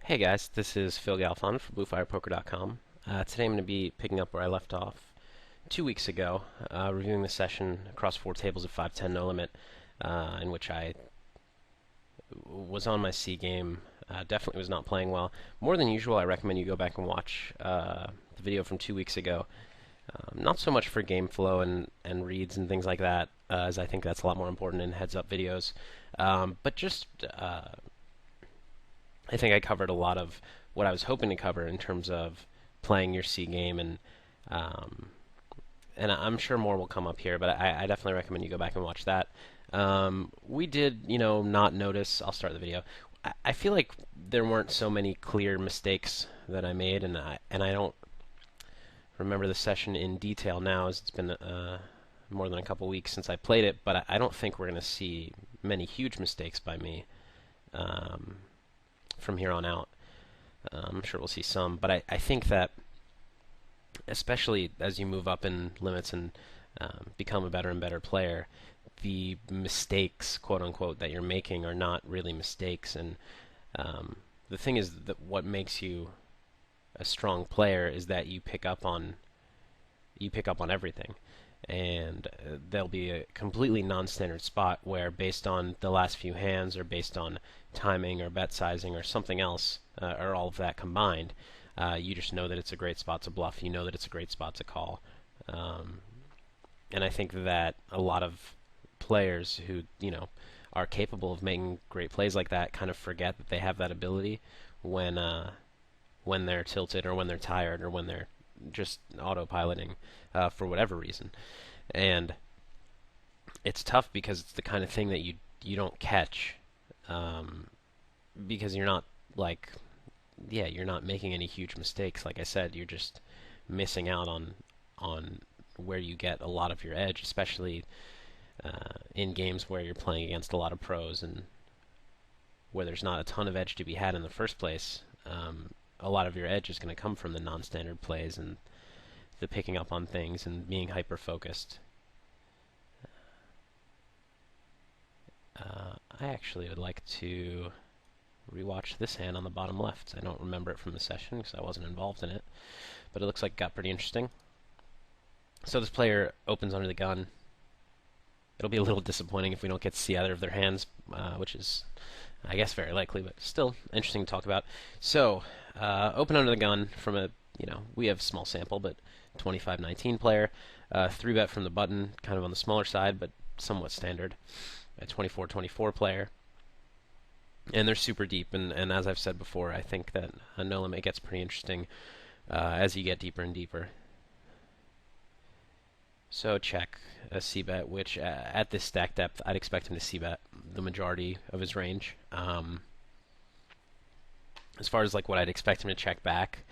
Hey guys, this is Phil Galfond from BlueFirePoker.com. Today I'm going to be picking up where I left off 2 weeks ago, reviewing the session across 4 tables of 5-10 no limit, in which I was on my C game. Definitely was not playing well. More than usual, I recommend you go back and watch the video from 2 weeks ago. Not so much for game flow and reads and things like that, as I think that's a lot more important in heads-up videos. But just I think I covered a lot of what I was hoping to cover in terms of playing your C game, um, and I'm sure more will come up here, but I definitely recommend you go back and watch that. We did, not notice. I'll start the video. I feel like there weren't so many clear mistakes that I made, and I don't remember the session in detail now, as it's been more than a couple weeks since I played it. But I don't think we're going to see many huge mistakes by me um, from here on out. I'm sure we'll see some, but I think that especially as you move up in limits and become a better and better player, the mistakes, quote unquote, that you're making are not really mistakes. And the thing is that what makes you a strong player is that you pick up on everything. And there'll be a completely non-standard spot where, based on the last few hands, or based on timing, or bet sizing, or something else, or all of that combined, you just know that it's a great spot to bluff. You know that it's a great spot to call. Um, and I think that a lot of players who, are capable of making great plays like that kind of forget that they have that ability when when they're tilted, or when they're tired, or when they're just autopiloting for whatever reason. And it's tough because it's the kind of thing that you don't catch, um, because you're not like, yeah, you're not making any huge mistakes. Like I said, you're just missing out on where you get a lot of your edge, especially in games where you're playing against a lot of pros and where there's not a ton of edge to be had in the first place. A lot of your edge is going to come from the non-standard plays and the picking up on things and being hyper-focused. I actually would like to rewatch this hand on the bottom left. I don't remember it from the session because I wasn't involved in it, but it looks like it got pretty interesting. So this player opens under the gun. It'll be a little disappointing if we don't get to see either of their hands, which is, I guess, very likely, but still interesting to talk about. So, open under the gun from a, we have small sample, but 25-19 player. 3-bet from the button, kind of on the smaller side, but somewhat standard. A 24-24 player. And they're super deep, and as I've said before, I think that a no limit gets pretty interesting as you get deeper and deeper. So check a c-bet, which at this stack depth, I'd expect him to c-bet the majority of his range. As far as like what I'd expect him to check back,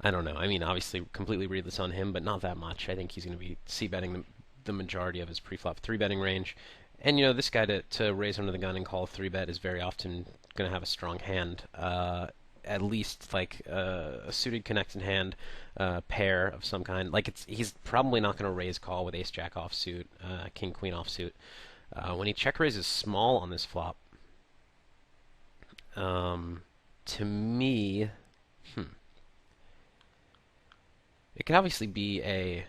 I don't know. I mean, obviously, completely read this on him, but not that much. I think he's going to be c-betting the majority of his pre-flop 3-betting range. And, this guy to raise under the gun and call a 3-bet is very often going to have a strong hand. At least like a suited connected hand, pair of some kind. Like he's probably not going to raise call with ace jack offsuit, king queen offsuit. When he check raises small on this flop, to me, it could obviously be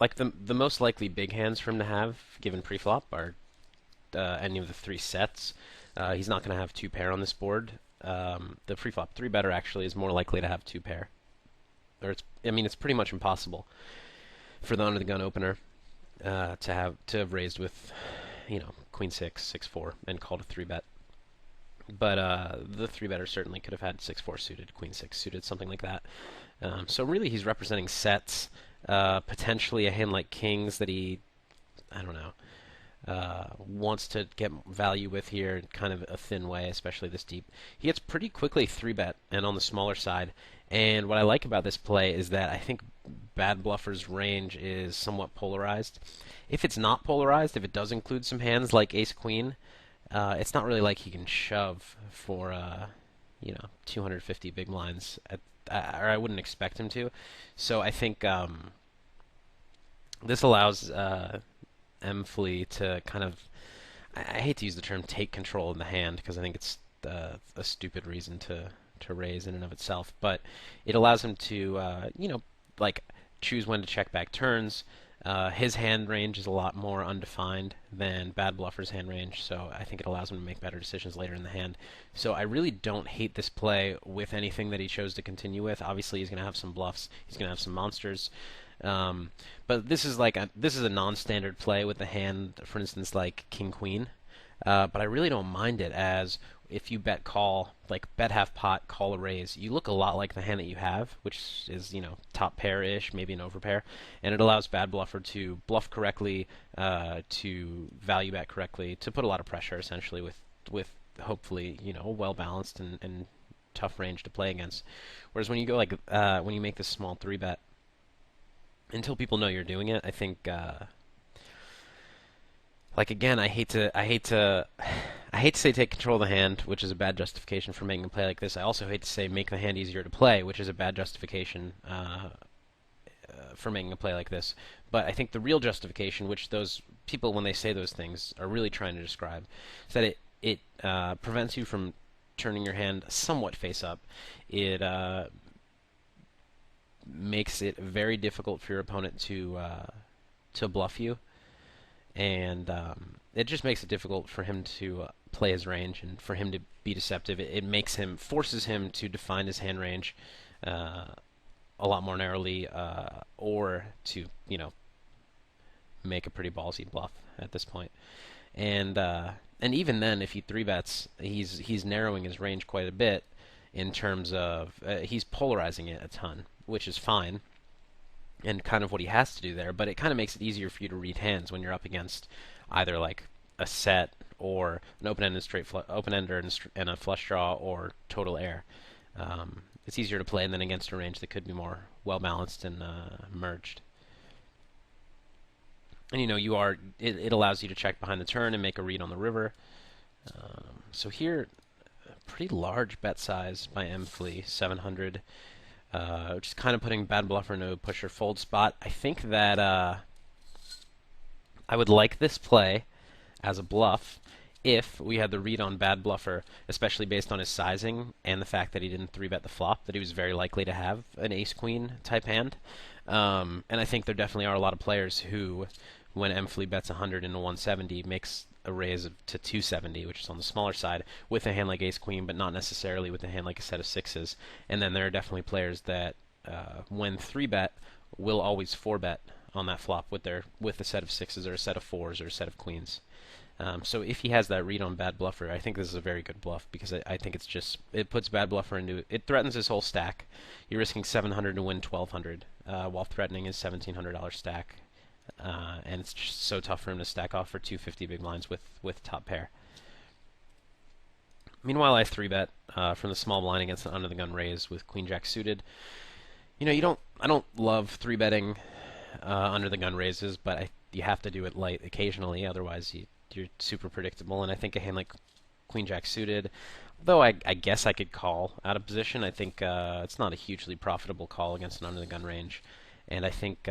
like the most likely big hands for him to have given preflop are any of the three sets. He's not going to have two pair on this board. The preflop 3-better actually is more likely to have two pair. Or it's pretty much impossible for the under the gun opener to have raised with, queen 6, 6-4, and called a 3-bet. But the 3-better certainly could have had 6-4 suited, queen 6 suited, something like that. So really he's representing sets, potentially a hand like kings that he, I don't know, wants to get value with here in kind of a thin way, especially this deep. He gets pretty quickly 3-bet and on the smaller side. And what I like about this play is that I think Bad Bluffer's range is somewhat polarized. If it's not polarized, if it does include some hands like ace-queen, it's not really like he can shove for 250 big blinds, or I wouldn't expect him to. So I think this allows Flea to kind of, I hate to use the term take control in the hand because I think it's a stupid reason to raise in and of itself, but it allows him to like choose when to check back turns. His hand range is a lot more undefined than Bad Bluffer's hand range, so I think it allows him to make better decisions later in the hand. So I really don't hate this play with anything that he chose to continue with. Obviously, he's going to have some bluffs. He's going to have some monsters. But this is this is a non-standard play with the hand, for instance, like King Queen. But I really don't mind it, as if you bet call, like bet half pot, call a raise, you look a lot like the hand that you have, which is, top pair-ish, maybe an overpair, and it allows Bad Bluffer to bluff correctly, to value bet correctly, to put a lot of pressure, essentially, with hopefully, well-balanced and tough range to play against. Whereas when you go when you make this small 3-bet, until people know you're doing it, I think, again, I hate to say take control of the hand, which is a bad justification for making a play like this. I also hate to say make the hand easier to play, which is a bad justification for making a play like this. But I think the real justification, which those people, when they say those things, are really trying to describe, is that it prevents you from turning your hand somewhat face up. It makes it very difficult for your opponent to bluff you, and it just makes it difficult for him to play his range and for him to be deceptive. It forces him to define his hand range a lot more narrowly, or to make a pretty ballsy bluff at this point. And even then, if he 3-bets, he's narrowing his range quite a bit in terms of he's polarizing it a ton, which is fine, and kind of what he has to do there, but it kind of makes it easier for you to read hands when you're up against either like a set or an open-ended open-ender and a flush draw, or total air. It's easier to play than against a range that could be more well-balanced and merged. And it allows you to check behind the turn and make a read on the river. So here, a pretty large bet size by M. Flea, 700. Just kind of putting Bad Bluffer in a push or fold spot. I think that I would like this play as a bluff if we had the read on Bad Bluffer, especially based on his sizing and the fact that he didn't 3-bet the flop, that he was very likely to have an ace-queen type hand. And I think there definitely are a lot of players who, when M. Flea bets 100 into 170, makes a raise to 270, which is on the smaller side, with a hand like ace-queen, but not necessarily with a hand like a set of sixes. And then there are definitely players that, when 3-bet, will always 4-bet on that flop with a set of sixes or a set of fours or a set of queens. So if he has that read on Bad Bluffer, I think this is a very good bluff, because I think it puts Bad Bluffer it threatens his whole stack. You're risking 700 to win 1200, while threatening his $1,700 stack. And it's just so tough for him to stack off for 250 big blinds with top pair. Meanwhile, I 3-bet from the small blind against an under-the-gun raise with Queen Jack suited. I don't love 3-betting under-the-gun raises, but you have to do it light occasionally, otherwise you're super predictable. And I think a hand like Queen Jack suited, though I guess I could call out of position, I think it's not a hugely profitable call against an under-the-gun range. And I think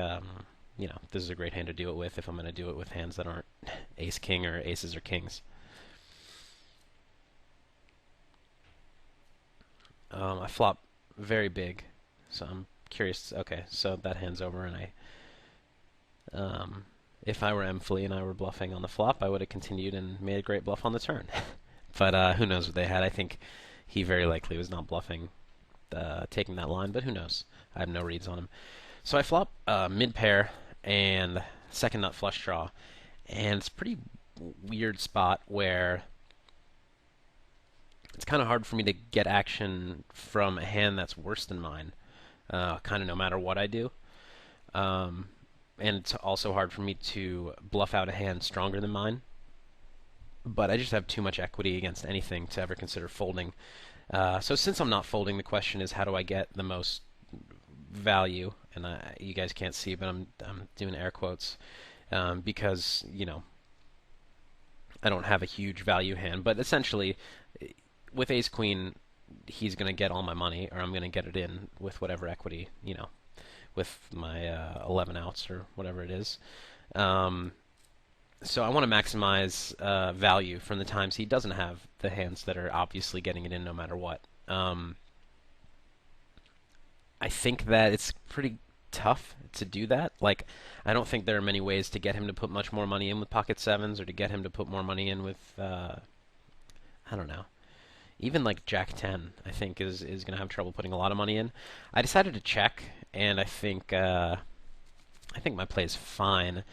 this is a great hand to do it with if I'm going to do it with hands that aren't ace-king or aces or kings. I flop very big, so I'm curious. Okay, so that hand's over, and if I were M. Flea and I were bluffing on the flop, I would have continued and made a great bluff on the turn. But who knows what they had. I think he very likely was not bluffing, taking that line, but who knows. I have no reads on him. So I flop mid-pair and second nut flush draw, and it's a pretty weird spot where it's kind of hard for me to get action from a hand that's worse than mine, kind of no matter what I do. And it's also hard for me to bluff out a hand stronger than mine, but I just have too much equity against anything to ever consider folding. So since I'm not folding, the question is, how do I get the most value? And you guys can't see, but I'm doing air quotes, because I don't have a huge value hand. But essentially, with ace queen, he's going to get all my money, or I'm going to get it in with whatever equity, with my 11 outs or whatever it is. So I want to maximize value from the times he doesn't have the hands that are obviously getting it in no matter what. I think that it's pretty tough to do that. Like, I don't think there are many ways to get him to put much more money in with pocket sevens, or to get him to put more money in with I don't know. Even like Jack 10, I think is going to have trouble putting a lot of money in. I decided to check, and I think my play is fine.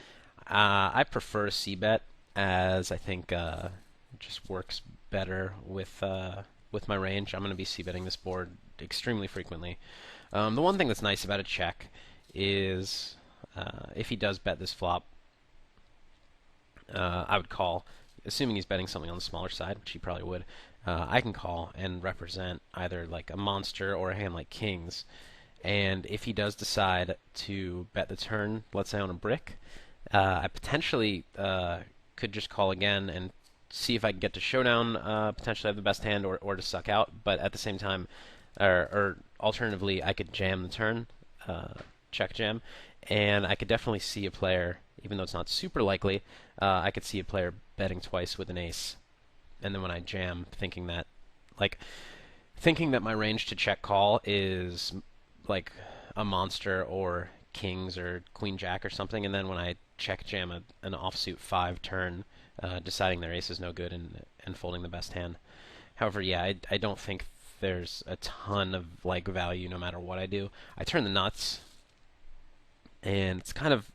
I prefer a C bet, as I think it just works better with my range. I'm going to be C betting this board extremely frequently. The one thing that's nice about a check is if he does bet this flop, I would call, assuming he's betting something on the smaller side, which he probably would. I can call and represent either like a monster or a hand like kings. And if he does decide to bet the turn, let's say on a brick, I potentially could just call again and see if I can get to showdown, potentially have the best hand, or to suck out. But at the same time, or alternatively, I could jam the turn, check jam, and I could definitely see a player, even though it's not super likely, I could see a player betting twice with an ace, and then when I jam, like, thinking that my range to check call is like a monster or kings or queen jack or something, and then when I check jam an offsuit 5 turn, deciding their ace is no good and folding the best hand. However, yeah, I don't think there's a ton of like value no matter what I do. I turn the nuts, and it's kind of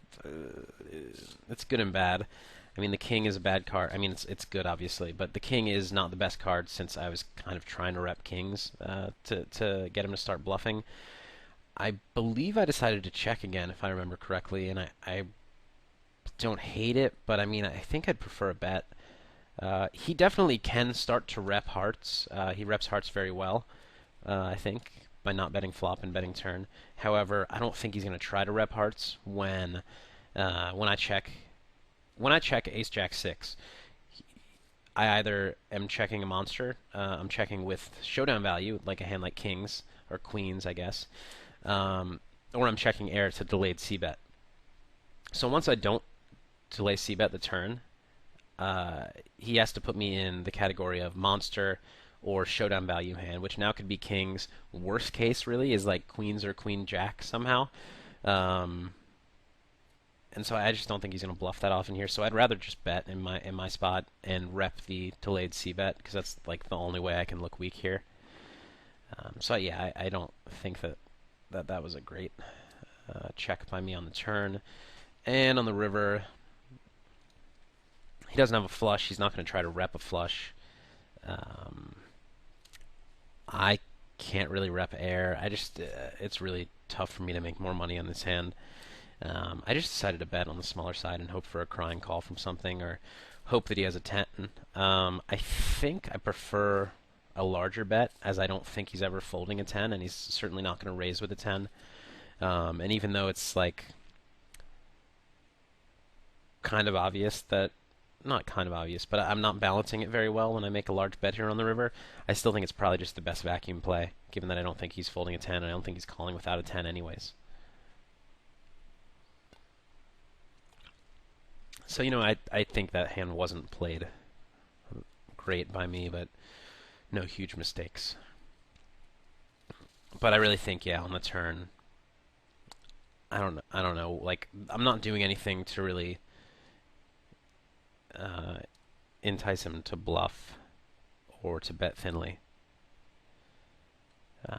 it's good and bad. I mean, the king is a bad card. I mean, it's good obviously, but the king is not the best card, since I was kind of trying to rep kings to get him to start bluffing. I believe I decided to check again, if I remember correctly, and I don't hate it, but I mean, I think I'd prefer a bet. He definitely can start to rep hearts. He reps hearts very well, I think, by not betting flop and betting turn. However, I don't think he's going to try to rep hearts when I check Ace Jack 6. I either am checking a monster, I'm checking with showdown value, like a hand like kings or queens, I guess, or I'm checking air to delayed c-bet. So once I don't delay c-bet the turn, he has to put me in the category of monster or showdown value hand, which now could be kings. Worst case, really, is like queens or queen jack somehow. Um, and so I just don't think he's going to bluff that often here. So I'd rather just bet in my spot and rep the delayed c bet, because that's like the only way I can look weak here. So yeah, I don't think that was a great check by me on the turn. And on the river, he doesn't have a flush. He's not going to try to rep a flush. Um, I can't really rep air. It's really tough for me to make more money on this hand. I just decided to bet on the smaller side and hope for a crying call from something, or hope that he has a 10. I think I prefer a larger bet, as I don't think he's ever folding a 10, and he's certainly not going to raise with a 10. And even though it's like kind of obvious that, not kind of obvious, but I'm not balancing it very well when I make a large bet here on the river, I still think it's probably just the best vacuum play, given that I don't think he's folding a 10, and I don't think he's calling without a 10 anyways. So, I think that hand wasn't played great by me, but no huge mistakes. But I really think, yeah, on the turn, I don't know, like, I'm not doing anything to really uh, entice him to bluff or to bet thinly.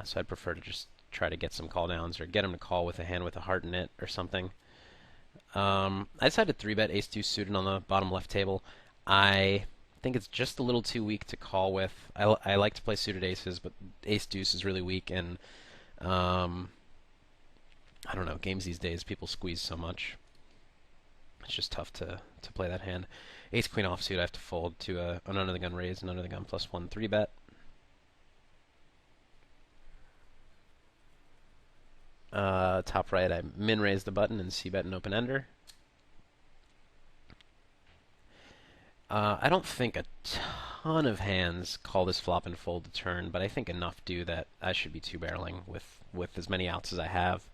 So I'd prefer to just try to get some call downs, or get him to call with a hand with a heart in it or something. I decided to 3-bet ace-2 suited on the bottom left table. I think it's just a little too weak to call with. I like to play suited aces, but ace-deuce is really weak, and I don't know, games these days, people squeeze so much. It's just tough to play that hand. Ace-queen offsuit, I have to fold to an under-the-gun raise, and under-the-gun +1 3-bet. Top right, I min-raise the button and c-bet an open-ender. I don't think a ton of hands call this flop and fold the turn, but I think enough do that I should be two-barreling with as many outs as I have.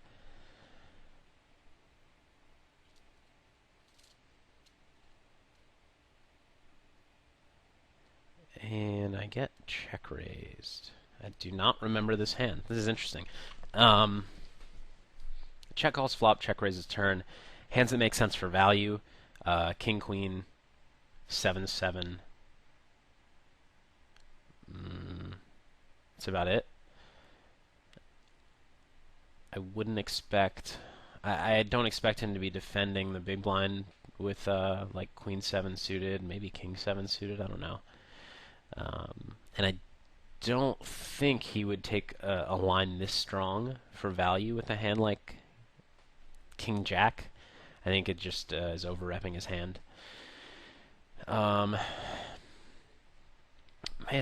get check raised? I do not remember this hand. This is interesting. Um, check calls flop, check raises turn. Hands that make sense for value. King, queen, 7-7. That's about it. I wouldn't expect. I don't expect him to be defending the big blind with like queen 7 suited, maybe king 7 suited. I don't know. And I don't think he would take a line this strong for value with a hand like king jack. I think it just is over-repping his hand. Man,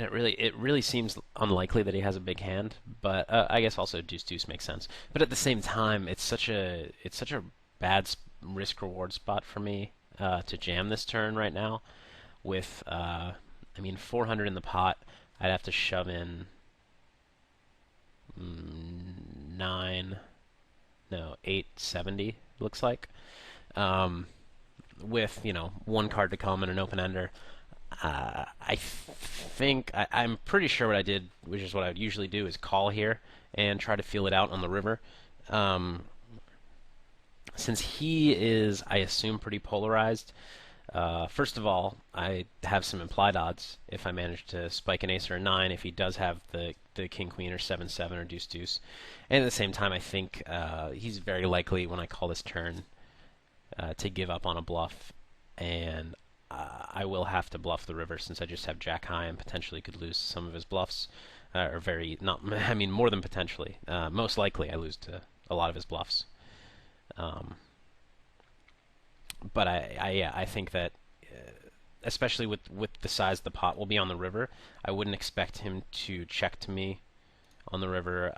it really seems unlikely that he has a big hand, but I guess also deuce deuce makes sense. But at the same time, it's such a bad risk reward spot for me to jam this turn right now. With I mean 400 in the pot, I'd have to shove in 9, no 870 looks like. Um, with one card to come and an open ender. I'm pretty sure what I did, which is what I would usually do, is call here and try to feel it out on the river. Um, since he is, I assume, pretty polarized. First of all, I have some implied odds if I manage to spike an ace or a 9. If he does have the king queen or 7-7 or deuce deuce, and at the same time, I think he's very likely when I call this turn to give up on a bluff, and I will have to bluff the river since I just have jack high and potentially could lose some of his bluffs, or very not. I mean more than potentially. Most likely, I lose to a lot of his bluffs. Um, but I think that especially with the size the pot will be on the river, I wouldn't expect him to check to me on the river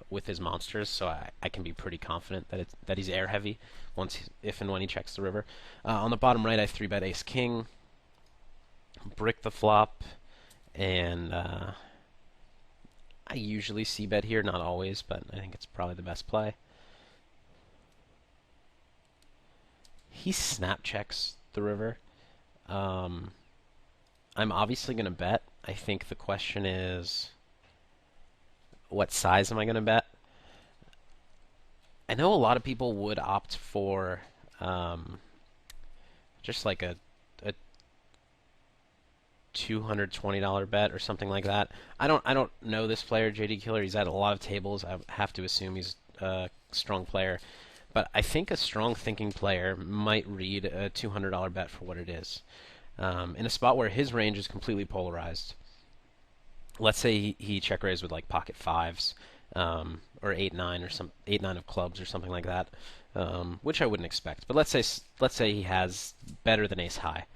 with his monsters, so I can be pretty confident that he's air heavy if and when he checks the river. On the bottom right, I 3-bet ace king, brick the flop, and I usually c-bet here, not always, but I think it's probably the best play. He snap checks the river. I'm obviously going to bet. I think the question is, what size am I going to bet? I know a lot of people would opt for just like a $220 bet or something like that. I don't know this player, JD Killer. He's at a lot of tables. I have to assume he's a strong player. But I think a strong thinking player might read a $200 bet for what it is. In a spot where his range is completely polarized. Let's say he check raised with like pocket fives, or 8-9 or 8-9 of clubs or something like that, which I wouldn't expect. But let's say he has better than ace high.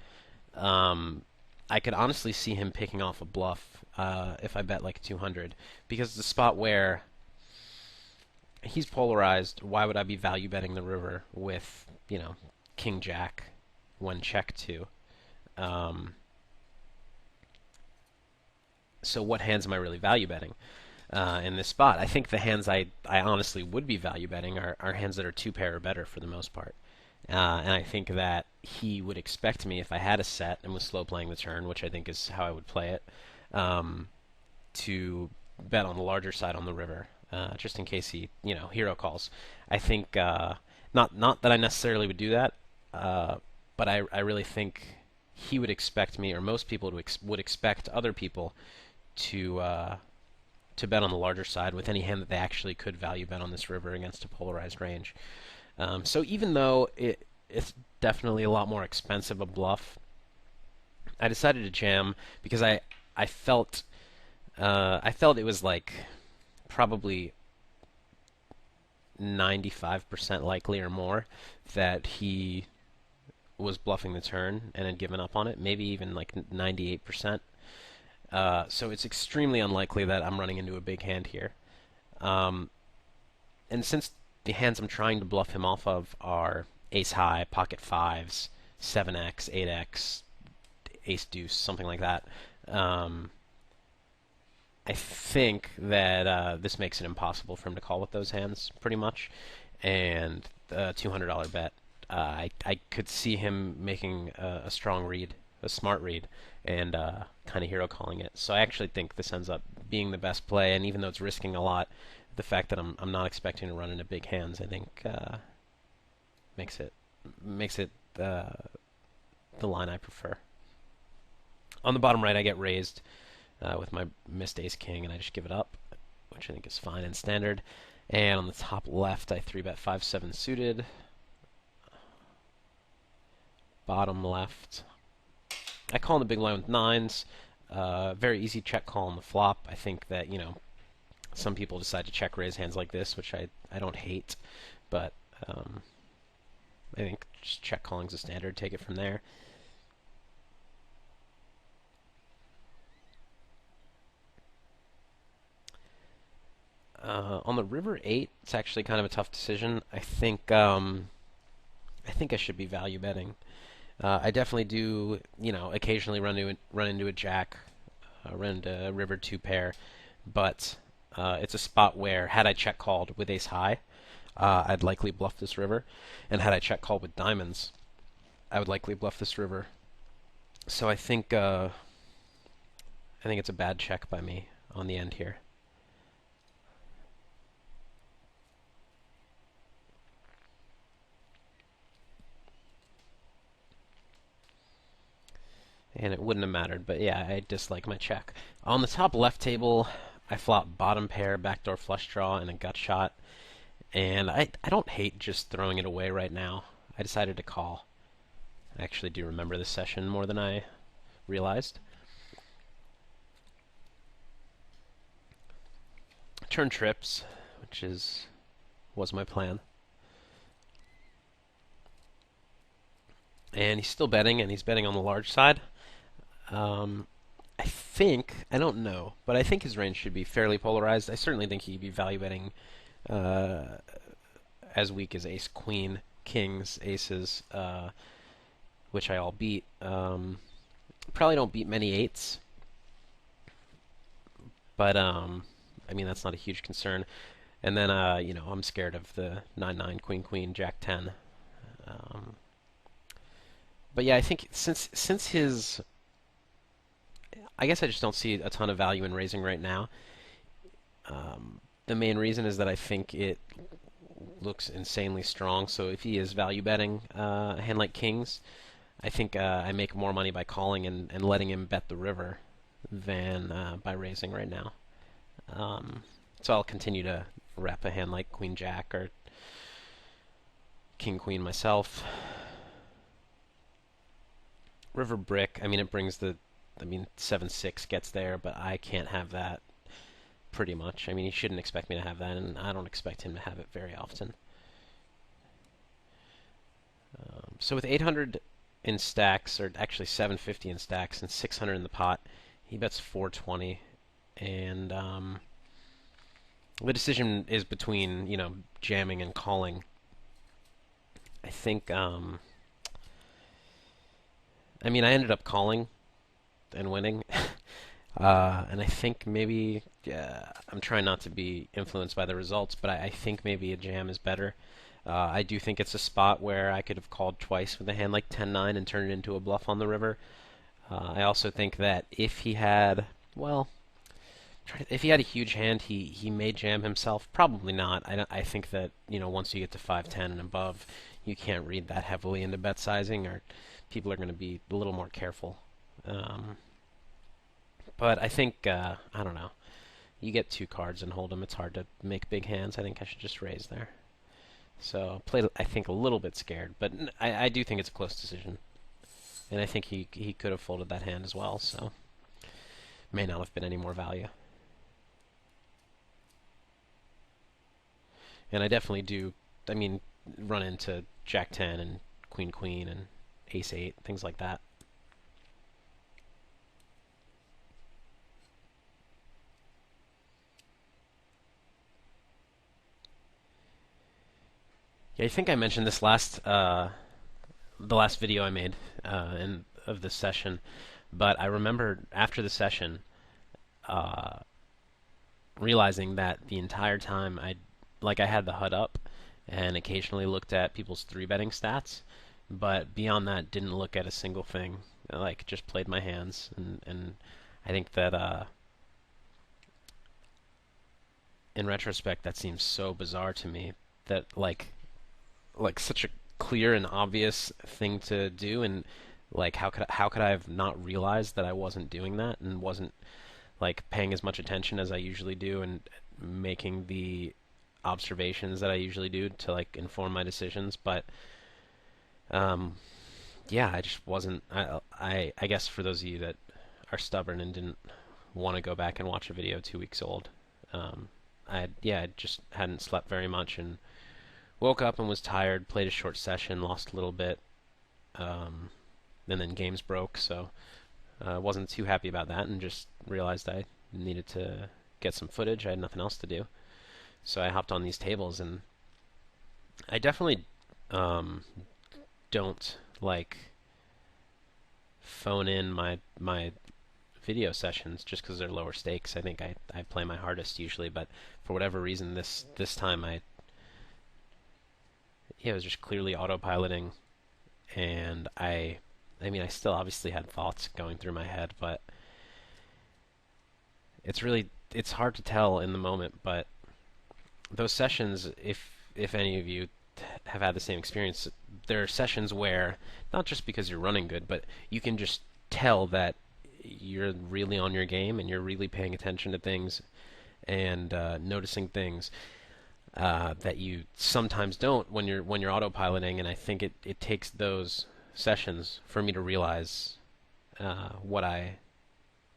I could honestly see him picking off a bluff if I bet like 200, because the spot where he's polarized, why would I be value betting the river with king jack when check to? So what hands am I really value betting in this spot? I think the hands I honestly would be value betting are hands that are 2-pair or better for the most part. And I think that he would expect me, if I had a set and was slow playing the turn, which I think is how I would play it, to bet on the larger side on the river, just in case he hero calls. I think not that I necessarily would do that, but I really think he would expect me, or most people would expect other people to bet on the larger side with any hand that they actually could value bet on this river against a polarized range. So even though it's definitely a lot more expensive a bluff, I decided to jam because I felt it was like probably 95% likely or more that he was bluffing the turn and had given up on it, maybe even like 98%. So it's extremely unlikely that I'm running into a big hand here. And since the hands I'm trying to bluff him off of are ace high, pocket fives, 7x, 8x, ace deuce, something like that, I think that this makes it impossible for him to call with those hands, pretty much. And the $200 bet, I could see him making a strong read, a smart read, and kind of hero calling it. So I actually think this ends up being the best play, and even though it's risking a lot, the fact that I'm not expecting to run into big hands, I think makes it makes it the line I prefer. On the bottom right, I get raised with my missed ace king, and I just give it up, which I think is fine and standard. And on the top left, I 3-bet 5-7 suited. Bottom left, I call in the big blind with nines. Very easy check call on the flop. I think that, some people decide to check raise hands like this, which I don't hate, but I think just check calling's a standard. Take it from there. On the river 8, it's actually kind of a tough decision. I think I should be value betting. I definitely do, occasionally run into a jack, run into a river 2 pair, but it's a spot where had I check called with ace high, I'd likely bluff this river, and had I check called with diamonds, I would likely bluff this river. So I think it's a bad check by me on the end here. And it wouldn't have mattered, but yeah, I dislike my check. On the top left table, I flop bottom pair, backdoor flush draw, and a gut shot. And I don't hate just throwing it away right now. I decided to call. I actually do remember this session more than I realized. Turn trips, which was my plan. And he's still betting, and he's betting on the large side. I don't know, but I think his range should be fairly polarized. I certainly think he'd be value betting as weak as ace, queen, kings, aces, which I all beat. Probably don't beat many eights, but I mean that's not a huge concern. And then I'm scared of the 9-9, queen, queen, jack 10. But yeah, I think since his I guess I just don't see a ton of value in raising right now. The main reason is that I think it looks insanely strong. So if he is value betting a hand like kings, I think I make more money by calling and letting him bet the river than by raising right now. So I'll continue to rep a hand like queen jack or king queen myself. River brick, I mean it brings 7-6 gets there, but I can't have that pretty much. I mean, he shouldn't expect me to have that, and I don't expect him to have it very often. So with 800 in stacks, or actually 750 in stacks, and 600 in the pot, he bets 420, and the decision is between, jamming and calling. I think, I ended up calling and winning. And I think maybe I'm trying not to be influenced by the results, but I think maybe a jam is better. I do think it's a spot where I could have called twice with a hand like 10-9 and turned it into a bluff on the river. I also think that if he had, if he had a huge hand, he may jam himself. Probably not. I think that once you get to 5-10 and above, you can't read that heavily into bet sizing, or people are going to be a little more careful. But I think, I don't know. You get 2 cards and hold them. It's hard to make big hands. I think I should just raise there. So played, I think, a little bit scared, but I do think it's a close decision. And I think he could have folded that hand as well, so may not have been any more value. And I definitely do, run into jack 10 and queen queen and ace 8, things like that. Yeah, I think I mentioned this the last video I made of this session, but I remember after the session uh, realizing that the entire time I had the HUD up and occasionally looked at people's 3-betting stats, but beyond that didn't look at a single thing like just played my hands, and I think that in retrospect that seems so bizarre to me that like such a clear and obvious thing to do, and like how could I have not realized that I wasn't doing that and wasn't like paying as much attention as I usually do and making the observations that I usually do to like inform my decisions. But um, yeah, I just wasn't. I guess for those of you that are stubborn and didn't want to go back and watch a video 2 weeks old, I just hadn't slept very much and woke up and was tired. Played a short session, lost a little bit, um, and then games broke. So wasn't too happy about that, and just realized I needed to get some footage. I had nothing else to do, so I hopped on these tables, and I definitely um, don't like phone in my video sessions just because they're lower stakes. I think I play my hardest usually, but for whatever reason this time it was just clearly autopiloting, and I mean I still obviously had thoughts going through my head, but it's hard to tell in the moment. But those sessions, if any of you have had the same experience, there are sessions where not just because you're running good, but you can just tell that you're really on your game and you're really paying attention to things and noticing things that you sometimes don't when you're autopiloting. And I think it takes those sessions for me to realize what I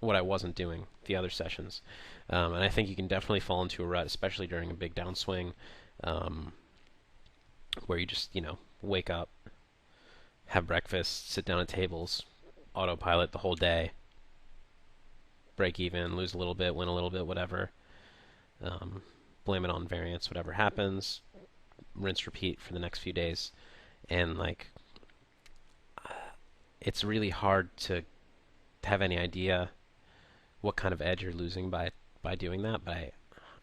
wasn't doing the other sessions. And I think you can definitely fall into a rut, especially during a big downswing, um, where you just wake up, have breakfast, sit down at tables, autopilot the whole day, break even, lose a little bit, win a little bit, whatever. Um, Blame it on variance, whatever happens, rinse, repeat for the next few days, and like it's really hard to have any idea what kind of edge you're losing by doing that. But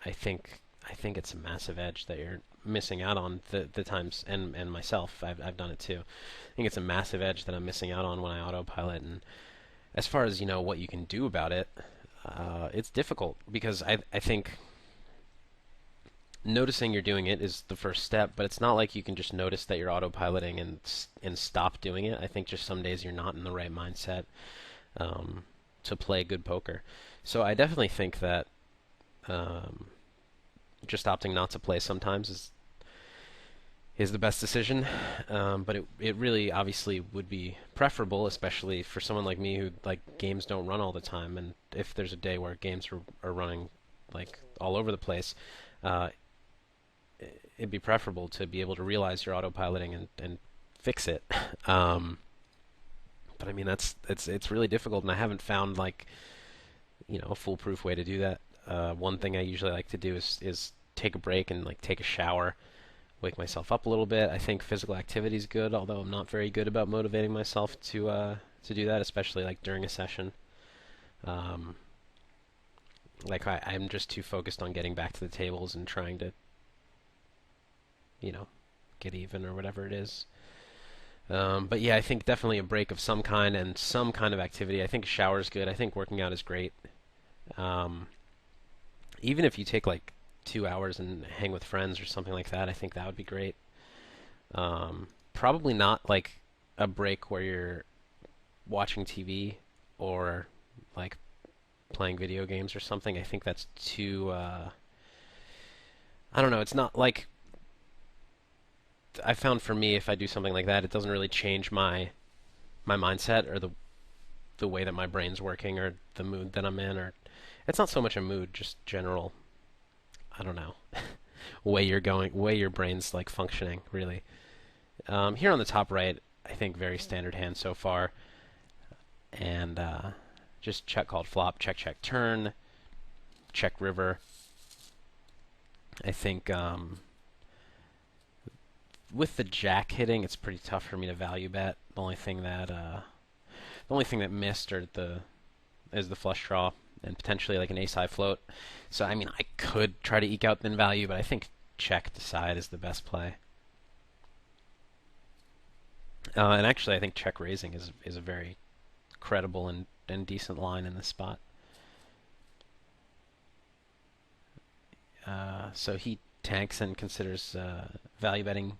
I think it's a massive edge that you're missing out on the times, and myself, I've done it too. I think it's a massive edge that I'm missing out on when I autopilot. And as far as what you can do about it, it's difficult because I think noticing you're doing it is the first step, but it's not like you can just notice that you're autopiloting and stop doing it. I think just some days you're not in the right mindset um, to play good poker. So I definitely think that um, just opting not to play sometimes is the best decision. But it really obviously would be preferable, especially for someone like me who like games don't run all the time. And if there's a day where games are running like all over the place, uh, it'd be preferable to be able to realize you're autopiloting and fix it. Um, but I mean it's really difficult, and I haven't found like a foolproof way to do that. One thing I usually like to do is take a break and like take a shower, wake myself up a little bit. I think physical activity is good, although I'm not very good about motivating myself to do that, especially like during a session. Um, I'm just too focused on getting back to the tables and trying to you know get even or whatever it is. But yeah, I think definitely a break of some kind and some kind of activity. I think a shower is good. I think working out is great. Um, Even if you take like 2 hours and hang with friends or something like that, I think that would be great. Probably not like a break where you're watching TV or like playing video games or something. I think that's too. I don't know. It's not like I found for me if I do something like that, it doesn't really change my mindset or the way that my brain's working or the mood that I'm in, or it's not so much a mood, just general. I don't know way your brain's like functioning really. Here on the top right, I think very standard hand so far, and just check called flop, check check turn, check river. I think with the jack hitting, it's pretty tough for me to value bet. The only thing that missed is the flush draw and potentially like an ace high float. So I mean, I could try to eke out thin value, but I think check to side is the best play. And actually, I think check raising is a very credible and decent line in this spot. So he tanks and considers value betting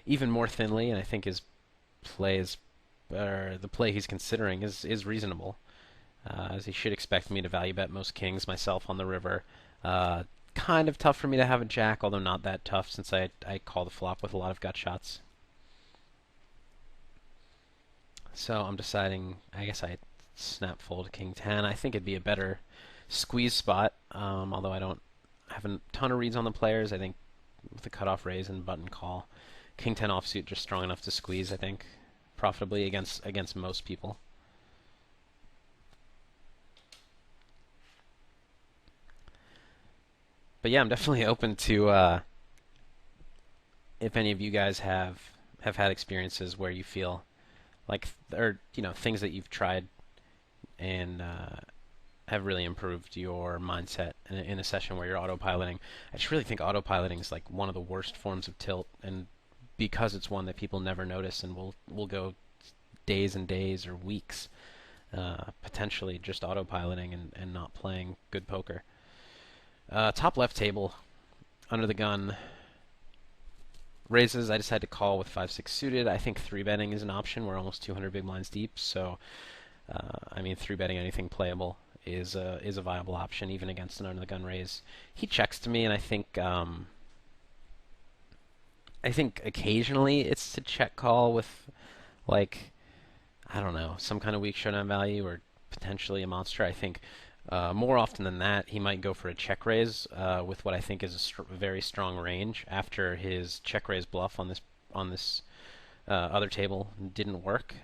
even more thinly, and I think his play is, or the play he's considering is reasonable, as he should expect me to value bet most kings myself on the river. Kind of tough for me to have a jack, although not that tough since I call the flop with a lot of gut shots. So I'm deciding, I guess I snap fold king 10. I think it'd be a better squeeze spot, although I don't have a ton of reads on the players. I think with the cutoff raise and button call, king 10 offsuit just strong enough to squeeze, I think, profitably against most people. But yeah, I'm definitely open to if any of you guys have had experiences where you feel like, or things that you've tried and have really improved your mindset in a session where you're autopiloting. I just really think autopiloting is like one of the worst forms of tilt, and because it's one that people never notice and will go days and days or weeks potentially just autopiloting and not playing good poker. Top left table, under the gun, raises. I decided to call with 5-6 suited. I think 3-betting is an option. We're almost 200 big blinds deep, so I mean 3-betting anything playable is a viable option even against an under the gun raise. He checks to me, and I think occasionally it's to check call with, like, I don't know, some kind of weak showdown value or potentially a monster. I think more often than that, he might go for a check raise with what I think is a very strong range after his check raise bluff on this other table didn't work.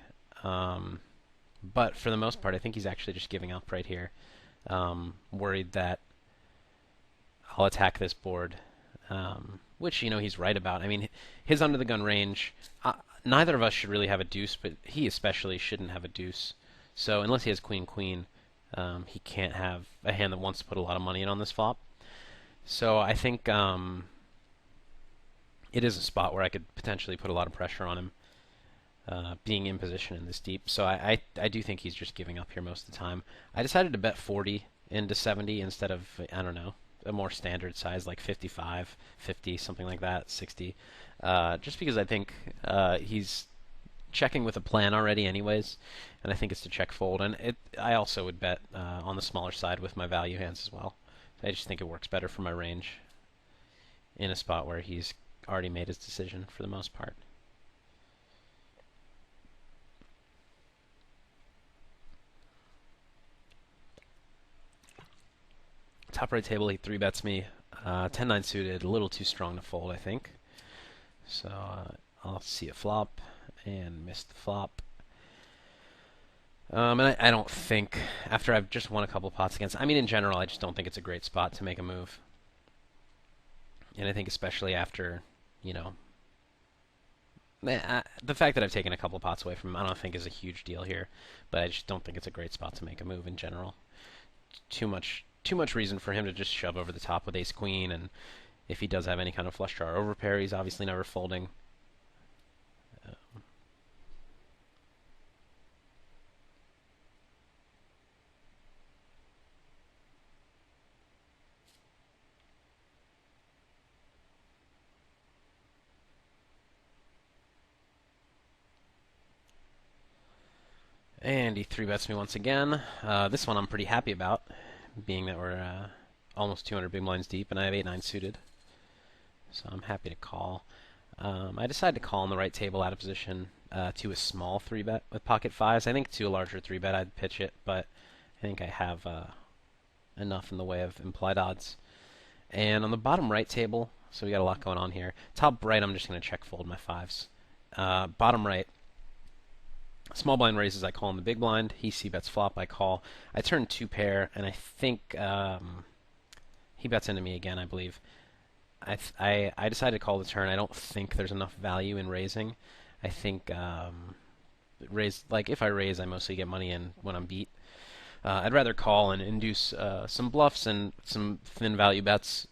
But for the most part, I think he's actually just giving up right here, worried that I'll attack this board, which he's right about. I mean, his under the gun range. Neither of us should really have a deuce, but he especially shouldn't have a deuce. So unless he has queen queen, he can't have a hand that wants to put a lot of money in on this flop. So I think it is a spot where I could potentially put a lot of pressure on him, being in position in this deep. So I do think he's just giving up here most of the time. I decided to bet 40 into 70 instead of, I don't know, a more standard size like 55, 50, something like that, 60. Just because I think he's checking with a plan already anyways, and I think it's to check fold. And I also would bet on the smaller side with my value hands as well. I just think it works better for my range in a spot where he's already made his decision for the most part. Top right table, he 3-bets me. 10-9 suited, a little too strong to fold, I think. So I'll see a flop and miss the flop. And I don't think, after I've just won a couple pots against, I mean, in general, I just don't think it's a great spot to make a move. And I think especially after, the fact that I've taken a couple pots away from him, I don't think is a huge deal here. But I just don't think it's a great spot to make a move in general. Too much reason for him to just shove over the top with ace queen, and if he does have any kind of flush draw or overpair, he's obviously never folding. And he 3-bets me once again. This one I'm pretty happy about, being that we're almost 200 big blinds deep, and I have 8-9 suited. So I'm happy to call. I decided to call on the right table out of position to a small 3-bet with pocket fives. I think to a larger 3-bet I'd pitch it, but I think I have enough in the way of implied odds. And on the bottom right table, so we got a lot going on here. Top right, I'm just going to check fold my fives. Bottom right, small blind raises, I call in the big blind. He c-bets flop, I call. I turn 2-pair, and I think he bets into me again, I believe. I decided to call the turn. I don't think there's enough value in raising. I think if I raise, I mostly get money in when I'm beat. I'd rather call and induce some bluffs and some thin value bets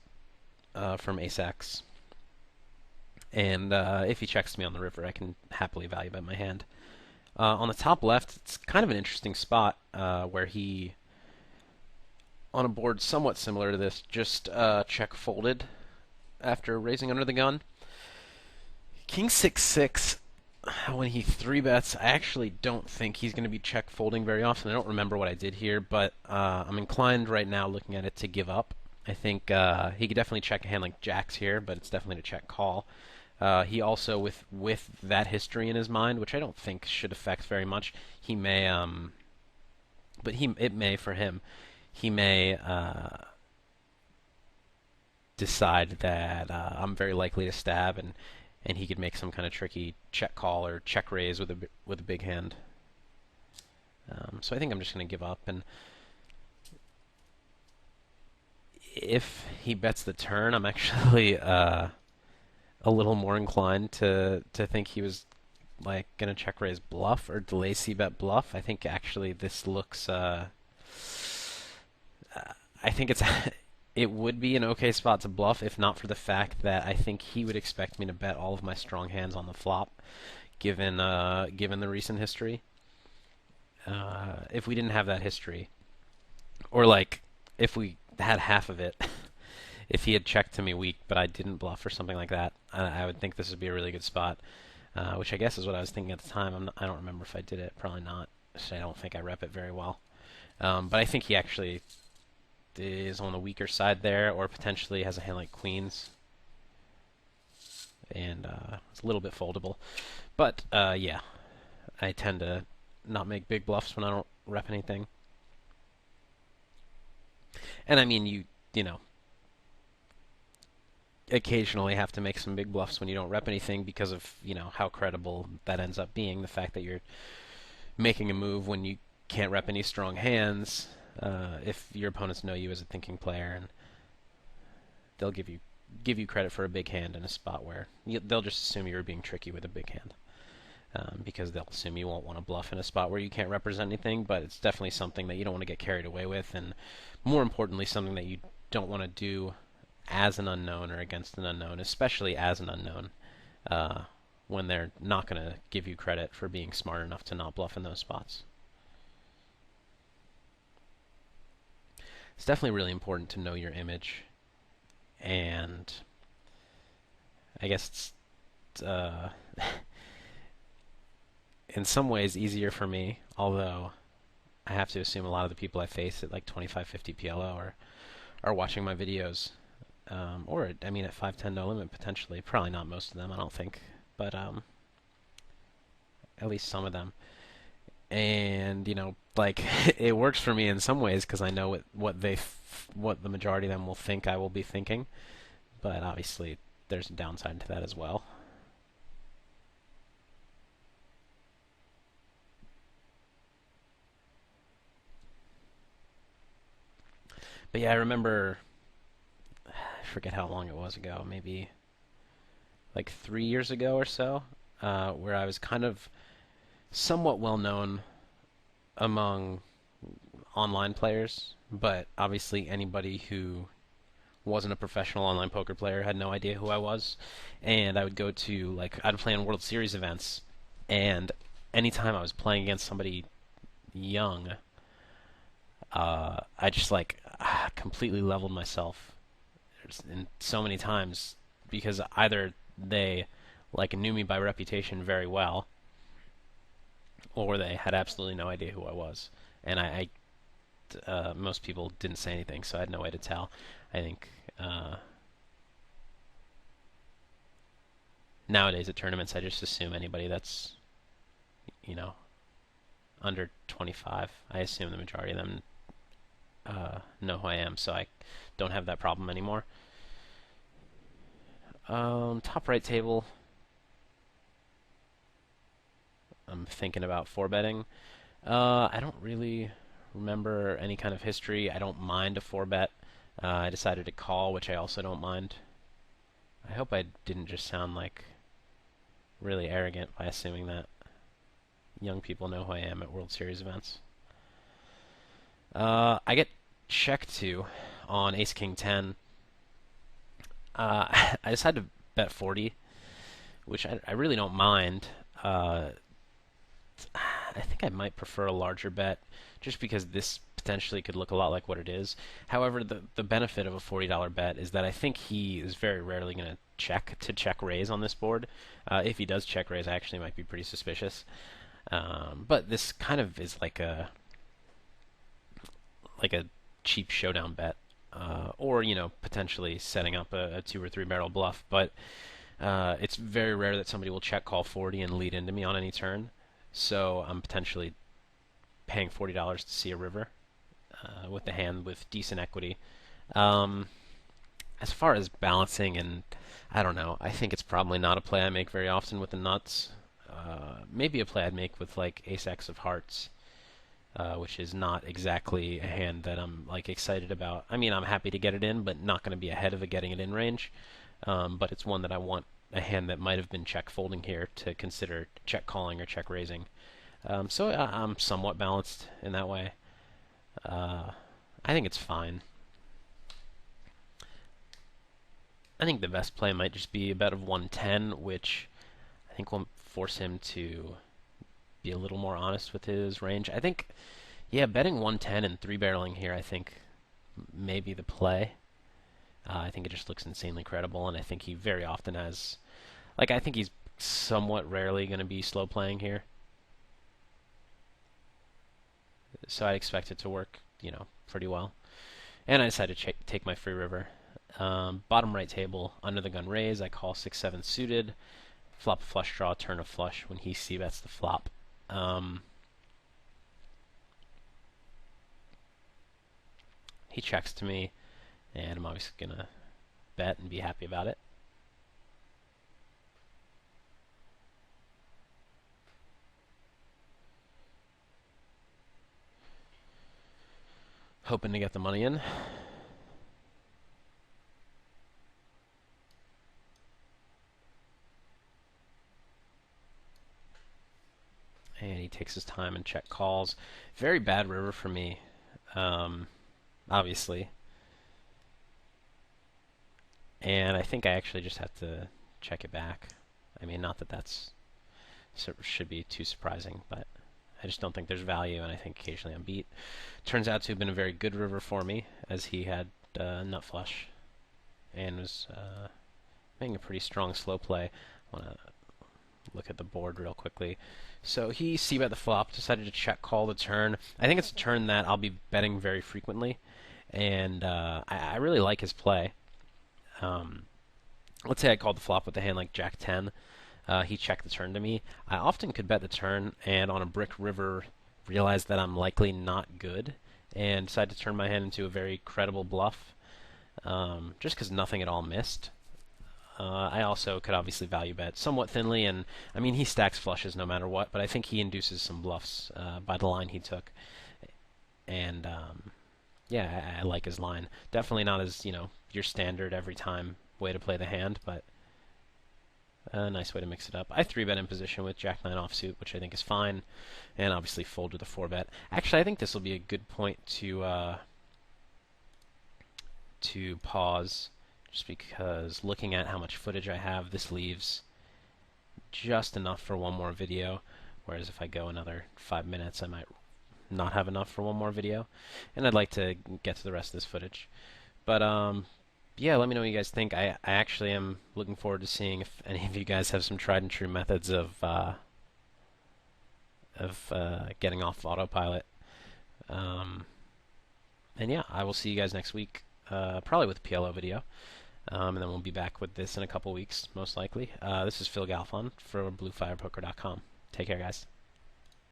from ace-x. And if he checks me on the river, I can happily value bet my hand. On the top left, it's kind of an interesting spot where he, on a board somewhat similar to this, just check folded after raising under the gun. King 6-6, when he 3-bets, I actually don't think he's going to be check folding very often. I don't remember what I did here, but I'm inclined right now, looking at it, to give up. I think he could definitely check a hand like jacks here, but it's definitely a check call. He also, with that history in his mind, which I don't think should affect very much, he may, but it may for him, he may decide that I'm very likely to stab, and he could make some kind of tricky check call or check raise with a big hand. So I think I'm just going to give up, and if he bets the turn, I'm actually a little more inclined to think he was like gonna check raise bluff or delay c bet bluff. I think actually this looks. I think it's it would be an okay spot to bluff if not for the fact that I think he would expect me to bet all of my strong hands on the flop, given the recent history. If we didn't have that history, or like if we had half of it, if he had checked to me weak but I didn't bluff or something like that, I would think this would be a really good spot. Which I guess is what I was thinking at the time. I don't remember if I did it. Probably not. I don't think I rep it very well. But I think he actually is on the weaker side there, or potentially has a hand like queens, and it's a little bit foldable. But yeah, I tend to not make big bluffs when I don't rep anything. And I mean, you know, occasionally have to make some big bluffs when you don't rep anything because of, how credible that ends up being. The fact that you're making a move when you can't rep any strong hands, if your opponents know you as a thinking player, and they'll give you credit for a big hand in a spot where they'll just assume you were being tricky with a big hand. Because they'll assume you won't want to bluff in a spot where you can't represent anything, but it's definitely something that you don't want to get carried away with, and more importantly, something that you don't want to do as an unknown or against an unknown, especially as an unknown, when they're not going to give you credit for being smart enough to not bluff in those spots. It's definitely really important to know your image, and I guess it's in some ways easier for me, although I have to assume a lot of the people I face at like 25, 50 PLO are watching my videos. Or, I mean, at 510 no limit, potentially. Probably not most of them, I don't think. But at least some of them. And, like, it works for me in some ways because I know what the majority of them will think I will be thinking. But obviously, there's a downside to that as well. But yeah, I remember, I forget how long it was ago, maybe like 3 years ago or so, where I was kind of somewhat well known among online players, but obviously anybody who wasn't a professional online poker player had no idea who I was. And I would go to, like, I'd play in World Series events, and anytime I was playing against somebody young, I just like completely leveled myself in so many times because either they like knew me by reputation very well, or they had absolutely no idea who I was. And most people didn't say anything, so I had no way to tell. I think nowadays at tournaments, I just assume anybody that's, you know, under 25, I assume the majority of them know who I am, so I don't have that problem anymore. Top right table, I'm thinking about four betting. I don't really remember any kind of history. I don't mind a four bet. I decided to call, which I also don't mind. I hope I didn't just sound like really arrogant by assuming that young people know who I am at World Series events. I get check to on Ace King 10. I decided to bet 40, which I really don't mind. I think I might prefer a larger bet, just because this potentially could look a lot like what it is. However, the benefit of a $40 bet is that I think he is very rarely going to check raise on this board. If he does check raise, I actually might be pretty suspicious. But this kind of is like a cheap showdown bet, or potentially setting up a 2 or 3 barrel bluff. But it's very rare that somebody will check call 40 and lead into me on any turn. So I'm potentially paying $40 to see a river with the hand with decent equity. Um, as far as balancing, and I don't know, I think it's probably not a play I make very often with the nuts. Maybe a play I'd make with like ace-x of hearts, which is not exactly a hand that I'm like excited about. I mean, I'm happy to get it in, but not going to be ahead of a getting it in range. But it's one that I want a hand that might have been check folding here to consider check calling or check raising. So I'm somewhat balanced in that way. I think it's fine. I think the best play might just be a bet of 110, which I think will force him to be a little more honest with his range. I think, yeah, betting 110 and 3-barreling here, I think may be the play. I think it just looks insanely credible, and I think he very often has, like, I think he's somewhat rarely going to be slow playing here. So I expect it to work, pretty well. And I decided to take my free river. Bottom right table, under the gun raise, I call 6-7 suited, flop a flush draw, turn a flush when he c-bets the flop. He checks to me, and I'm obviously going to bet and be happy about it. Hoping to get the money in. And he takes his time and check calls. Very bad river for me, obviously. And I think I actually just have to check it back. I mean, not that that's should be too surprising, but I just don't think there's value, and I think occasionally I'm beat. Turns out to have been a very good river for me, as he had nut flush and was making a pretty strong slow play. I want to look at the board real quickly. So he c-bet the flop, decided to check call the turn. I think it's a turn that I'll be betting very frequently, and I really like his play. Let's say I called the flop with a hand like Jack 10. He checked the turn to me. I often could bet the turn, and on a brick river realize that I'm likely not good, and decide to turn my hand into a very credible bluff, just because nothing at all missed. I also could obviously value bet somewhat thinly, and I mean he stacks flushes no matter what, but I think he induces some bluffs by the line he took, and yeah, I like his line. Definitely not as your standard every time way to play the hand, but a nice way to mix it up. I 3-bet in position with Jack 9 offsuit, which I think is fine, and obviously fold with a 4-bet. Actually, I think this will be a good point to pause, just because looking at how much footage I have, this leaves just enough for one more video, whereas if I go another 5 minutes, I might not have enough for one more video, and I'd like to get to the rest of this footage. But yeah, let me know what you guys think. I actually am looking forward to seeing if any of you guys have some tried and true methods of getting off autopilot. And yeah, I will see you guys next week, probably with a PLO video. And then we'll be back with this in a couple weeks, most likely. This is Phil Galfond for BlueFirePoker.com. Take care, guys.